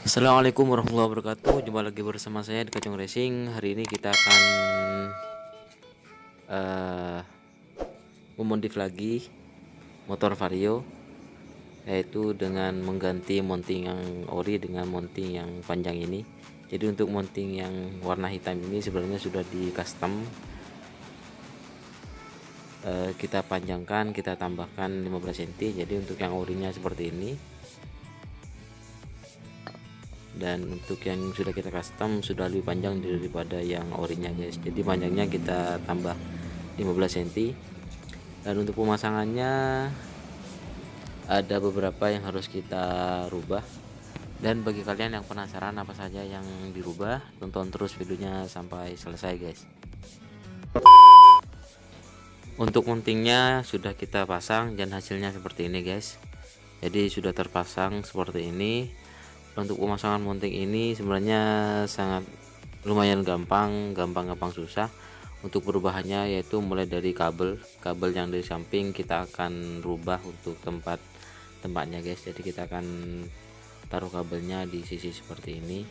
Assalamualaikum warahmatullahi wabarakatuh. Jumpa lagi bersama saya di Kacung Racing. Hari ini kita akan uh, memodif lagi motor Vario, yaitu dengan mengganti mounting yang ori dengan mounting yang panjang ini. Jadi untuk mounting yang warna hitam ini sebenarnya sudah di custom. Kita panjangkan, kita tambahkan 15 cm. Jadi untuk yang orinya seperti ini. Dan untuk yang sudah kita custom sudah lebih panjang daripada yang orinya guys, jadi panjangnya kita tambah 15 cm. Dan untuk pemasangannya ada beberapa yang harus kita rubah, dan bagi kalian yang penasaran apa saja yang dirubah, tonton terus videonya sampai selesai guys. Untuk mountingnya sudah kita pasang dan hasilnya seperti ini guys. Jadi sudah terpasang seperti ini. Untuk pemasangan mounting ini sebenarnya sangat lumayan gampang susah. Untuk perubahannya yaitu mulai dari kabel yang dari samping kita akan rubah untuk tempatnya guys. Jadi kita akan taruh kabelnya di sisi seperti ini,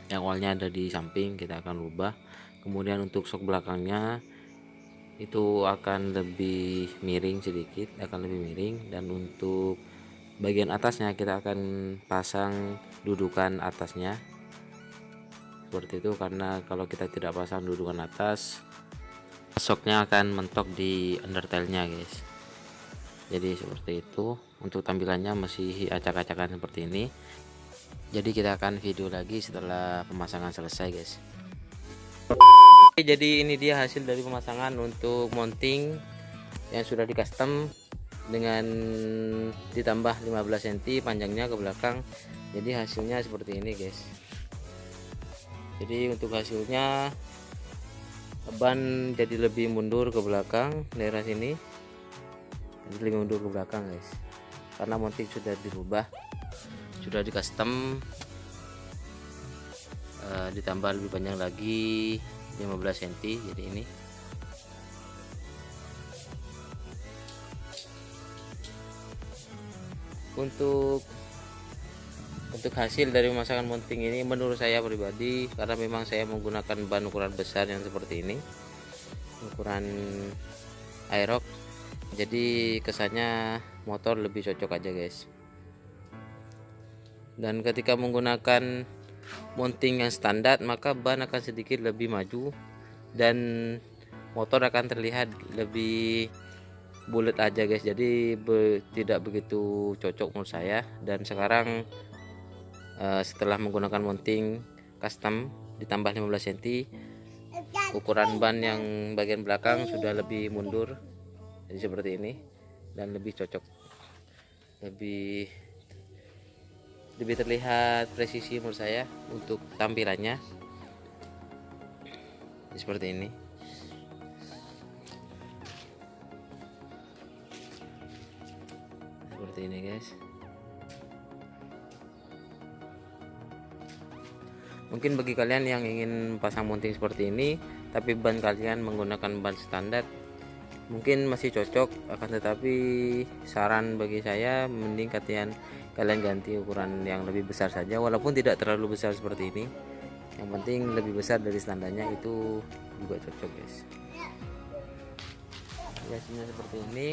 yang awalnya ada di samping kita akan rubah. Kemudian untuk sok belakangnya itu akan lebih miring sedikit, dan untuk bagian atasnya kita akan pasang dudukan atasnya seperti itu, karena kalau kita tidak pasang dudukan atas, soknya akan mentok di undertailnya guys. Jadi seperti itu. Untuk tampilannya masih acak-acakan seperti ini. Jadi kita akan video lagi setelah pemasangan selesai guys. Jadi ini dia hasil dari pemasangan untuk mounting yang sudah di custom dengan ditambah 15 cm panjangnya ke belakang. Jadi hasilnya seperti ini guys. Jadi untuk hasilnya ban jadi lebih mundur ke belakang, daerah sini jadi lebih mundur ke belakang guys, karena mounting sudah dirubah, sudah di custom, ditambah lebih panjang lagi 15 cm. Jadi ini untuk hasil dari pemasangan mounting ini menurut saya pribadi, karena memang saya menggunakan ban ukuran besar yang seperti ini, ukuran Aerox, jadi kesannya motor lebih cocok aja guys. Dan ketika menggunakan mounting yang standar, maka ban akan sedikit lebih maju dan motor akan terlihat lebih bulat aja guys. Jadi tidak begitu cocok menurut saya. Dan sekarang setelah menggunakan mounting custom ditambah 15 cm, ukuran ban yang bagian belakang sudah lebih mundur, jadi seperti ini, dan lebih cocok, lebih terlihat presisi menurut saya untuk tampilannya. Jadi seperti ini. Seperti ini guys. Mungkin bagi kalian yang ingin pasang mounting seperti ini tapi ban kalian menggunakan ban standar, mungkin masih cocok, akan tetapi saran bagi saya mending kalian ganti ukuran yang lebih besar saja, walaupun tidak terlalu besar seperti ini, yang penting lebih besar dari standarnya itu juga cocok guys. Biasanya seperti ini.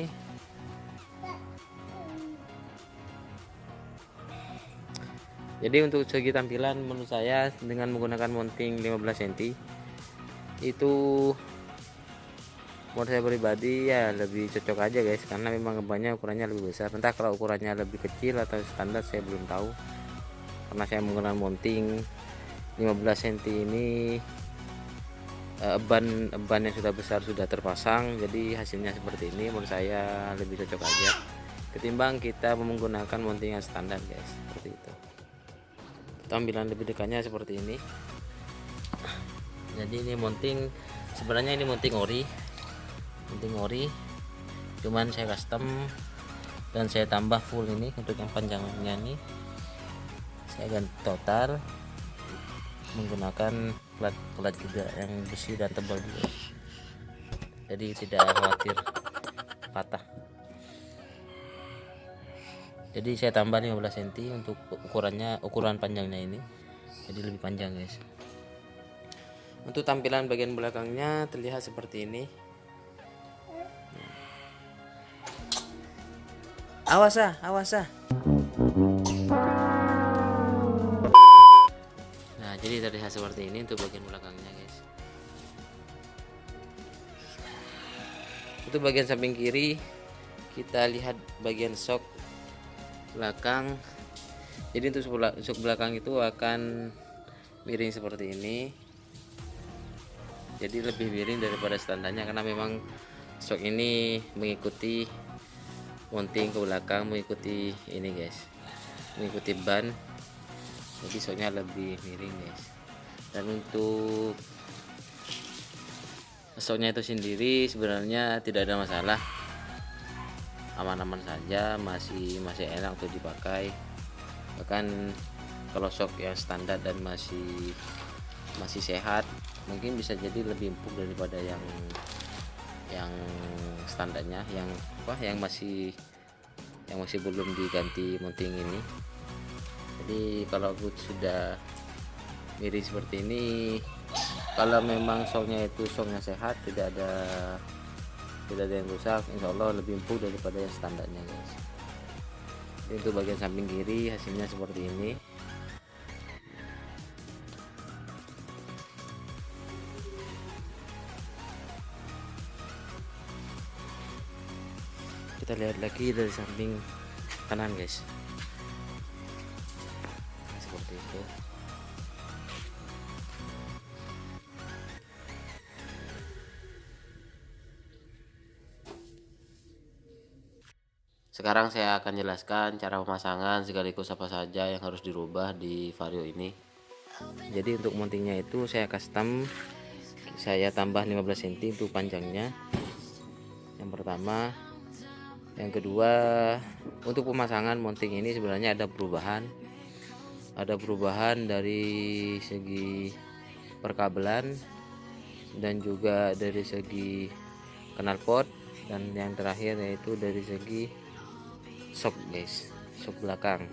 Jadi untuk segi tampilan menurut saya dengan menggunakan mounting 15 cm itu menurut saya pribadi ya lebih cocok aja guys, karena memang banyak ukurannya lebih besar. Entah kalau ukurannya lebih kecil atau standar saya belum tahu, karena saya menggunakan mounting 15 cm ini, ban yang sudah besar sudah terpasang, jadi hasilnya seperti ini. Menurut saya lebih cocok aja ketimbang kita menggunakan mounting yang standar guys. Seperti itu. Tampilan lebih dekatnya seperti ini. Jadi ini mounting, sebenarnya ini mounting ori, cuman saya custom dan saya tambah full ini. Untuk yang panjangnya ini saya ganti total menggunakan plat juga yang besi dan tebal juga, jadi tidak khawatir patah. Jadi saya tambah 15 cm untuk ukuran panjangnya ini, jadi lebih panjang guys. Untuk tampilan bagian belakangnya terlihat seperti ini. Awas ah. Nah, jadi terlihat seperti ini untuk bagian belakangnya guys. Untuk bagian samping kiri, kita lihat bagian shock belakang. Jadi untuk shock belakang itu akan miring seperti ini, jadi lebih miring daripada standarnya, karena memang shock ini mengikuti mounting ke belakang, mengikuti ini guys, mengikuti ban, jadi shocknya lebih miring guys. Dan untuk shocknya itu sendiri sebenarnya tidak ada masalah, aman-aman saja, masih enak untuk dipakai. Bahkan kalau shock yang standar dan masih sehat, mungkin bisa jadi lebih empuk daripada yang standarnya, yang masih belum diganti mounting ini. Jadi kalau sudah miring seperti ini, kalau memang shocknya itu shocknya sehat, tidak ada yang rusak, insya Allah lebih empuk daripada yang standarnya guys. Jadi untuk bagian samping kiri hasilnya seperti ini. Kita lihat lagi dari samping kanan guys. Nah, seperti itu. Sekarang saya akan jelaskan cara pemasangan sekaligus apa saja yang harus dirubah di Vario ini. Jadi untuk mountingnya itu saya custom, saya tambah 15 cm untuk panjangnya, yang pertama. Yang kedua, untuk pemasangan mounting ini sebenarnya ada perubahan dari segi perkabelan dan juga dari segi knalpot, dan yang terakhir yaitu dari segi shock guys, shock belakang.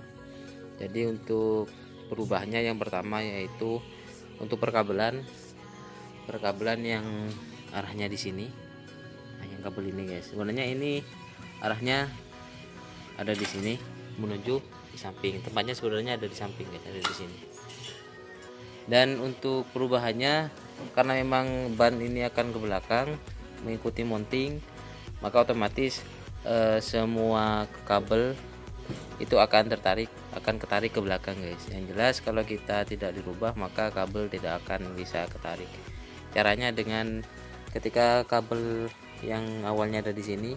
Jadi untuk perubahannya yang pertama yaitu untuk perkabelan yang arahnya di sini. Nah, yang kabel ini guys, sebenarnya ini arahnya ada di sini menuju di samping, tempatnya sebenarnya ada di samping guys, ada di sini. Dan untuk perubahannya, karena memang ban ini akan ke belakang mengikuti mounting, maka otomatis semua kabel itu akan ketarik ke belakang guys. Yang jelas kalau kita tidak dirubah, maka kabel tidak akan bisa ketarik. Caranya dengan ketika kabel yang awalnya ada di sini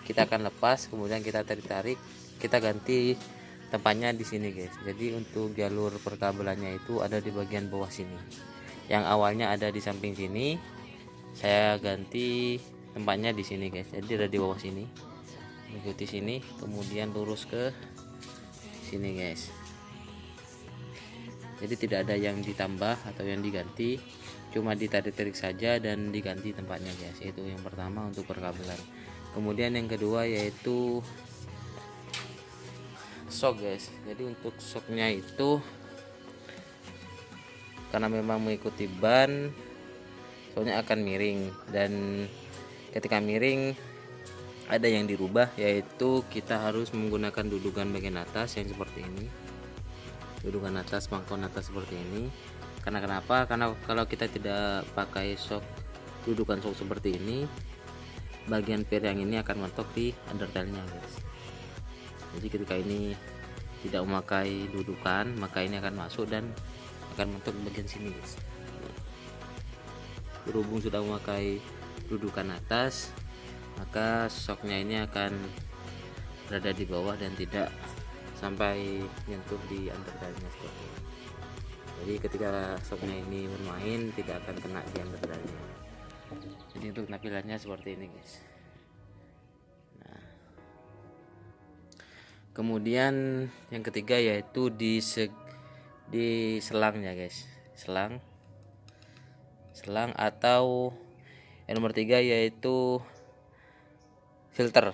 kita akan lepas, kemudian kita tarik, kita ganti tempatnya di sini guys. Jadi untuk jalur perkabelannya itu ada di bagian bawah sini. Yang awalnya ada di samping sini, saya ganti tempatnya di sini guys. Jadi ada di bawah sini, mengikuti sini, kemudian lurus ke sini guys. Jadi tidak ada yang ditambah atau yang diganti, cuma ditarik-tarik saja dan diganti tempatnya guys. Itu yang pertama untuk perkabelan. Kemudian yang kedua yaitu shock guys. Jadi untuk shocknya itu karena memang mengikuti ban, shocknya akan miring, dan ketika miring ada yang dirubah, yaitu kita harus menggunakan dudukan bagian atas yang seperti ini, dudukan atas, pangkon atas seperti ini. Karena kenapa? Karena kalau kita tidak pakai dudukan shock seperti ini, bagian per yang ini akan mentok di undertailnya guys. Jadi ketika ini tidak memakai dudukan, maka ini akan masuk dan akan mentok bagian sini guys. Berhubung sudah memakai dudukan atas, maka shocknya ini akan berada di bawah dan tidak sampai nyentuh di undertailnya seperti ini. Jadi ketika shocknya ini bermain, tidak akan kena di undertailnya. Jadi untuk tampilannya seperti ini guys. Nah, kemudian yang ketiga yaitu di selangnya guys, selang atau yang nomor 3 yaitu filter.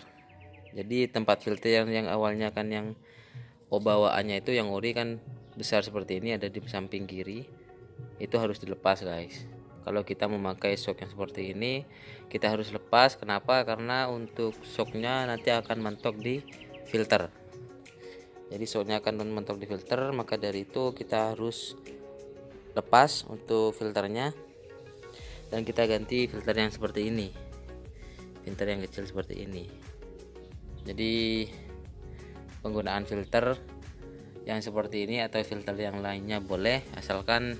Jadi tempat filter yang awalnya kan yang bawaannya itu yang ori kan besar seperti ini, ada di samping kiri, itu harus dilepas guys. Kalau kita memakai shock yang seperti ini kita harus lepas. Kenapa? Karena untuk shocknya nanti akan mentok di filter. Jadi shocknya akan mentok di filter, maka dari itu kita harus lepas untuk filternya dan kita ganti filter yang seperti ini, filter yang kecil seperti ini. Jadi penggunaan filter yang seperti ini atau filter yang lainnya boleh, asalkan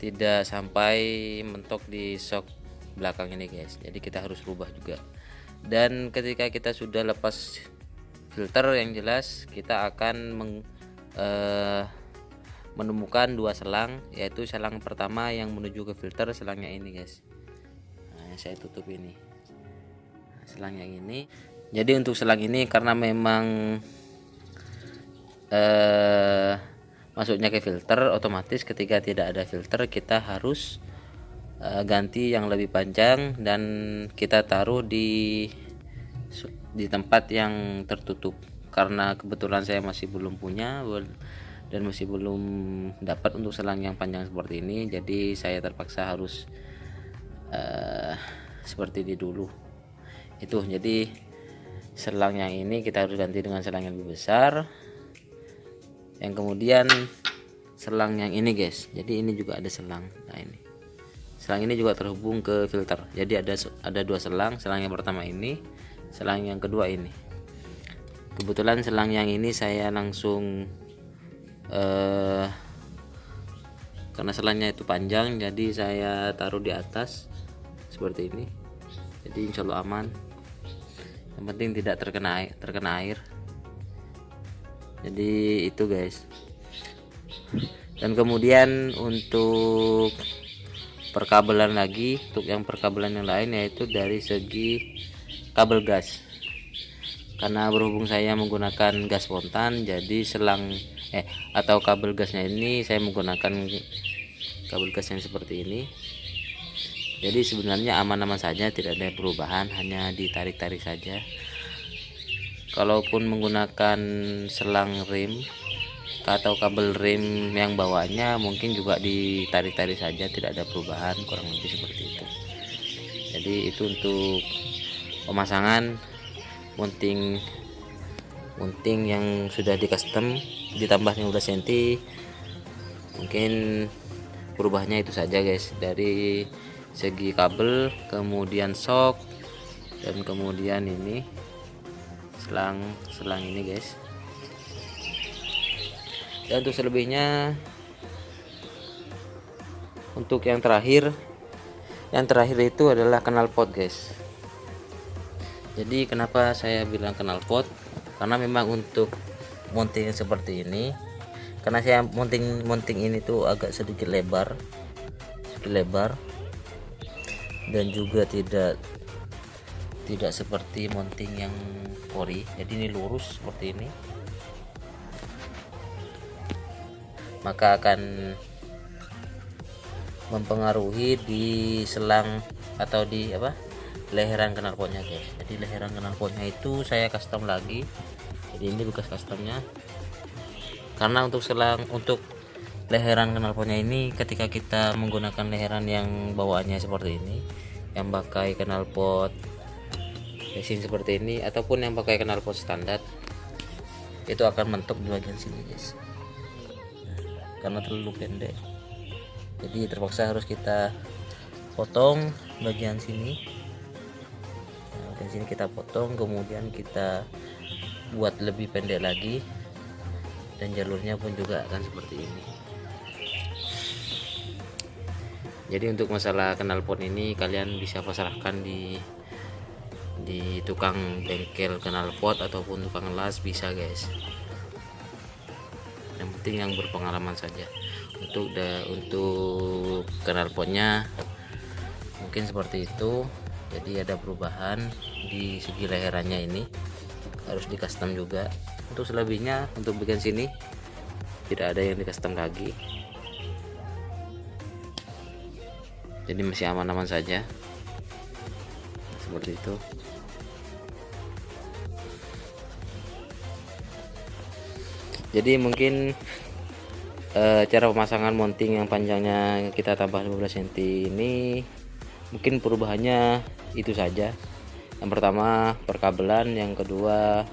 tidak sampai mentok di shock belakang ini guys. Jadi kita harus rubah juga. Dan ketika kita sudah lepas filter, yang jelas kita akan menemukan dua selang, yaitu selang pertama yang menuju ke filter, selangnya ini guys. Nah, saya tutup ini, selang yang ini. Jadi untuk selang ini karena memang masuknya ke filter, otomatis ketika tidak ada filter kita harus ganti yang lebih panjang dan kita taruh di tempat yang tertutup. Karena kebetulan saya masih belum punya dan masih belum dapat untuk selang yang panjang seperti ini, jadi saya terpaksa harus seperti ini dulu itu. Jadi selang yang ini kita harus ganti dengan selang yang lebih besar. Yang kemudian selang yang ini guys, jadi ini juga ada selang. Nah, ini selang ini juga terhubung ke filter. Jadi ada dua selang, selang yang pertama ini, selang yang kedua ini. Kebetulan selang yang ini saya langsung karena selangnya itu panjang, jadi saya taruh di atas seperti ini. Jadi insya Allah aman, yang penting tidak terkena air. Jadi itu guys. Dan kemudian untuk perkabelan lagi, untuk yang perkabelan yang lain yaitu dari segi kabel gas. Karena berhubung saya menggunakan gas spontan, jadi selang atau kabel gasnya ini saya menggunakan kabel gas yang seperti ini. Jadi sebenarnya aman-aman saja, tidak ada perubahan, hanya ditarik-tarik saja. Kalaupun menggunakan selang rem atau kabel rem yang bawaannya mungkin juga ditarik-tarik saja, tidak ada perubahan, kurang lebih seperti itu. Jadi itu untuk pemasangan mounting yang sudah di custom ditambah 15 cm. Mungkin perubahannya itu saja guys, dari segi kabel, kemudian shock, dan kemudian ini selang ini guys. Dan untuk selebihnya, untuk yang terakhir itu adalah knalpot guys. Jadi kenapa saya bilang knalpot? Karena memang untuk mounting seperti ini, karena saya mounting ini tuh agak sedikit lebar dan juga tidak seperti mounting yang ori. Jadi ini lurus seperti ini, maka akan mempengaruhi di selang atau di leheran knalpotnya guys. Jadi leheran knalpotnya itu saya custom lagi. Jadi ini bekas customnya. Karena untuk leheran knalpotnya ini, ketika kita menggunakan leheran yang bawaannya seperti ini, yang pakai knalpot racing seperti ini ataupun yang pakai knalpot standar, itu akan mentok di bagian sini guys. Karena terlalu pendek, jadi terpaksa harus kita potong bagian sini. Bagian sini kita potong, kemudian kita buat lebih pendek lagi, dan jalurnya pun juga akan seperti ini. Jadi untuk masalah knalpot ini kalian bisa pasrahkan di tukang bengkel knalpot ataupun tukang las, bisa guys. Yang penting yang berpengalaman saja. Untuk knalpotnya mungkin seperti itu. Jadi ada perubahan di segi leherannya, ini harus di custom juga. Untuk selebihnya, untuk bagian sini tidak ada yang di custom lagi, jadi masih aman-aman saja seperti itu. Jadi mungkin cara pemasangan mounting yang panjangnya kita tambah 15 cm ini mungkin perubahannya itu saja. Yang pertama perkabelan, yang kedua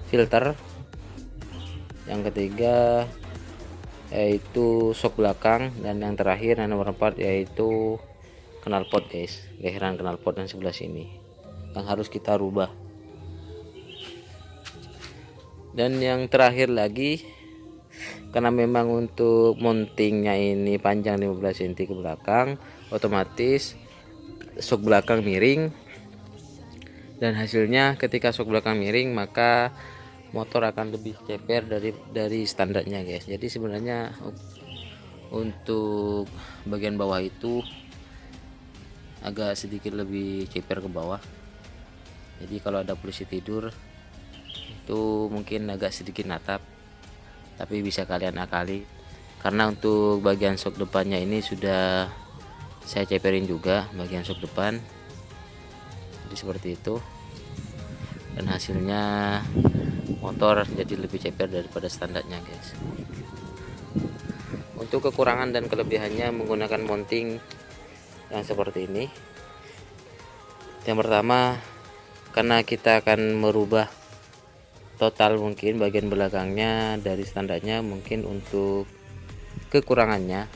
filter, yang ketiga yaitu shock belakang, dan yang terakhir yang nomor 4 yaitu knalpot guys, leheran knalpot yang sebelah sini yang harus kita rubah. Dan yang terakhir lagi, karena memang untuk mountingnya ini panjang 15 cm ke belakang, otomatis shock belakang miring, dan hasilnya ketika shock belakang miring maka motor akan lebih ceper dari standarnya guys. Jadi sebenarnya untuk bagian bawah itu agak sedikit lebih ceper ke bawah. Jadi kalau ada polisi tidur itu mungkin agak sedikit natap, tapi bisa kalian akali karena untuk bagian shock depannya ini sudah saya ceperin juga bagian shock depan. Jadi seperti itu, dan hasilnya motor jadi lebih ceper daripada standarnya guys. Untuk kekurangan dan kelebihannya menggunakan mounting yang seperti ini, yang pertama karena kita akan merubah total mungkin bagian belakangnya dari standarnya, mungkin untuk kekurangannya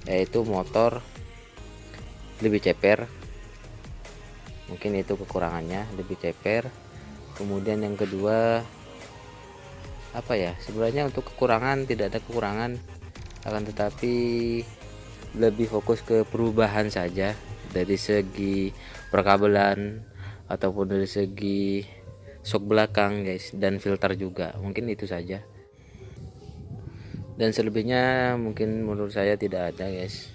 yaitu motor lebih ceper, mungkin itu kekurangannya, lebih ceper. Kemudian yang kedua apa ya, sebenarnya untuk kekurangan tidak ada kekurangan, akan tetapi lebih fokus ke perubahan saja dari segi perkabelan ataupun dari segi shock belakang guys, dan filter juga, mungkin itu saja. Dan selebihnya mungkin menurut saya tidak ada guys,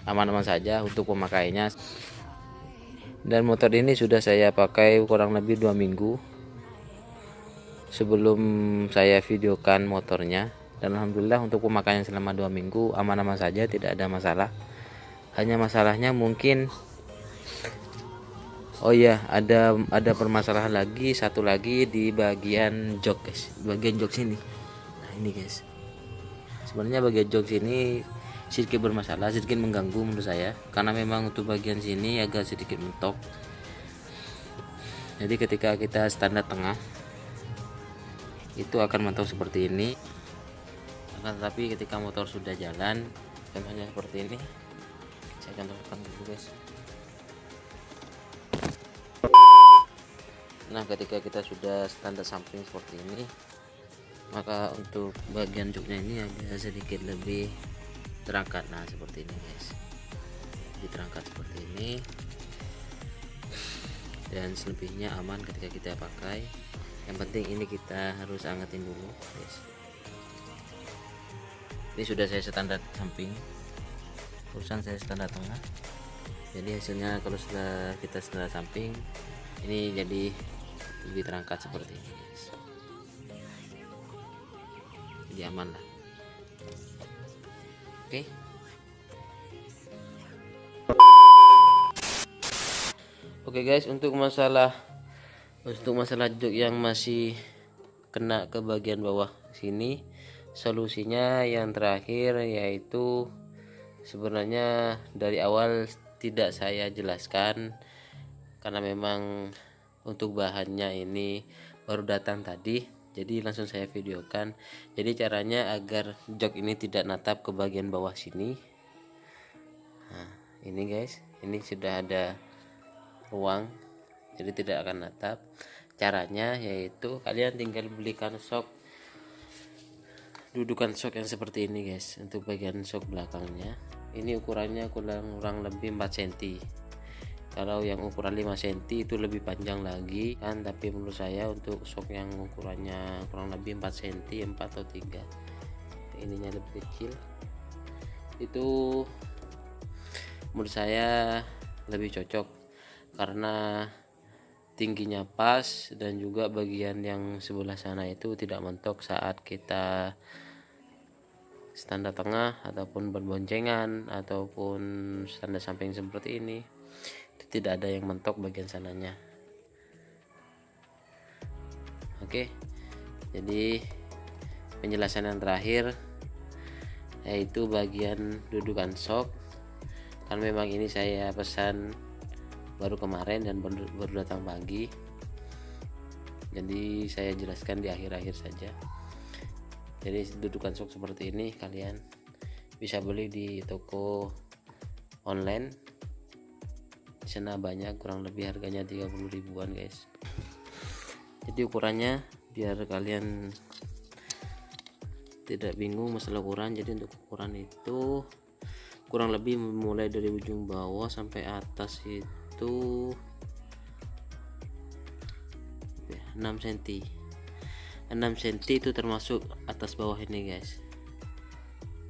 aman-aman saja untuk pemakainya. Dan motor ini sudah saya pakai kurang lebih 2 minggu sebelum saya videokan motornya, dan alhamdulillah untuk pemakaian selama 2 minggu aman-aman saja, tidak ada masalah. Hanya masalahnya mungkin ada permasalahan lagi, satu lagi di bagian jok guys, bagian jok sini. Nah ini guys, sebenarnya bagian jok sini sedikit bermasalah, sedikit mengganggu menurut saya, karena memang untuk bagian sini agak sedikit mentok. Jadi ketika kita standar tengah itu akan mentok seperti ini, akan tetapi ketika motor sudah jalan, contohnya seperti ini, saya contohkan dulu guys. Nah ketika kita sudah standar samping seperti ini, maka untuk bagian joknya ini agak sedikit lebih terangkat. Nah seperti ini guys, diterangkat seperti ini, dan selebihnya aman ketika kita pakai. Yang penting ini kita harus angetin dulu guys. Ini sudah saya standar samping, urusan saya standar tengah. Jadi hasilnya kalau sudah kita standar samping ini jadi lebih terangkat seperti ini guys, jadi aman lah. Oke. Oke guys, untuk masalah jok yang masih kena ke bagian bawah sini, solusinya yang terakhir yaitu sebenarnya dari awal tidak saya jelaskan karena memang untuk bahannya ini baru datang tadi, jadi langsung saya videokan. Jadi caranya agar jok ini tidak natap ke bagian bawah sini. Nah ini guys, ini sudah ada ruang, jadi tidak akan natap. Caranya yaitu kalian tinggal belikan shock, dudukan shock yang seperti ini guys. Untuk bagian shock belakangnya ini ukurannya kurang lebih 4 cm. Kalau yang ukuran 5 cm itu lebih panjang lagi kan, tapi menurut saya untuk shock yang ukurannya kurang lebih 4 cm, 4 atau 3, ininya lebih kecil, itu menurut saya lebih cocok karena tingginya pas, dan juga bagian yang sebelah sana itu tidak mentok saat kita standar tengah ataupun berboncengan ataupun standar samping seperti ini, itu tidak ada yang mentok bagian sananya. Oke, Jadi penjelasan yang terakhir yaitu bagian dudukan shock, kan memang ini saya pesan baru kemarin dan baru datang pagi, jadi saya jelaskan di akhir-akhir saja. Jadi dudukan shock seperti ini kalian bisa beli di toko online, di sana banyak, kurang lebih harganya 30 ribuan guys. Jadi ukurannya biar kalian tidak bingung masalah ukuran, jadi untuk ukuran itu kurang lebih mulai dari ujung bawah sampai atas itu 6 cm. 6 cm itu termasuk atas bawah ini guys,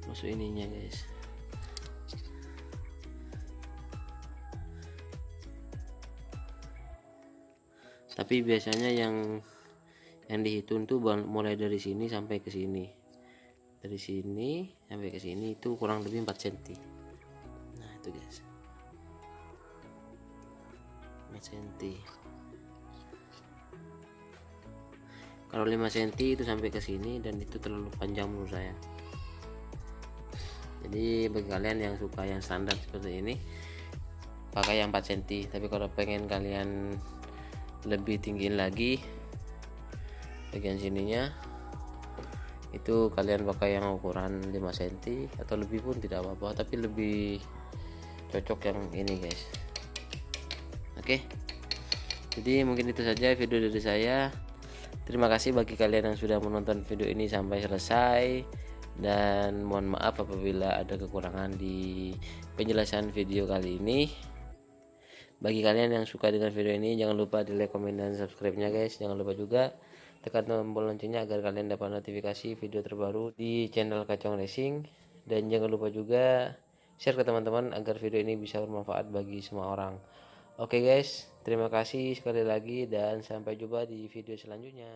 masuk ininya guys. Tapi biasanya yang dihitung tuh mulai dari sini sampai ke sini, dari sini sampai ke sini itu kurang lebih 4 cm. Nah itu guys, 4 cm. Kalau 5 cm itu sampai ke sini, dan itu terlalu panjang menurut saya. Jadi bagi kalian yang suka yang standar seperti ini pakai yang 4 cm. Tapi kalau pengen kalian lebih tinggiin lagi bagian sininya, itu kalian pakai yang ukuran 5 cm atau lebih pun tidak apa-apa, tapi lebih cocok yang ini guys. Oke, jadi mungkin itu saja video dari saya. Terima kasih bagi kalian yang sudah menonton video ini sampai selesai, dan mohon maaf apabila ada kekurangan di penjelasan video kali ini. Bagi kalian yang suka dengan video ini, jangan lupa di like, komen, dan subscribe-nya guys. Jangan lupa juga tekan tombol loncengnya agar kalian dapat notifikasi video terbaru di channel Kacong Racing. Dan jangan lupa juga share ke teman-teman agar video ini bisa bermanfaat bagi semua orang. Oke guys, terima kasih sekali lagi dan sampai jumpa di video selanjutnya.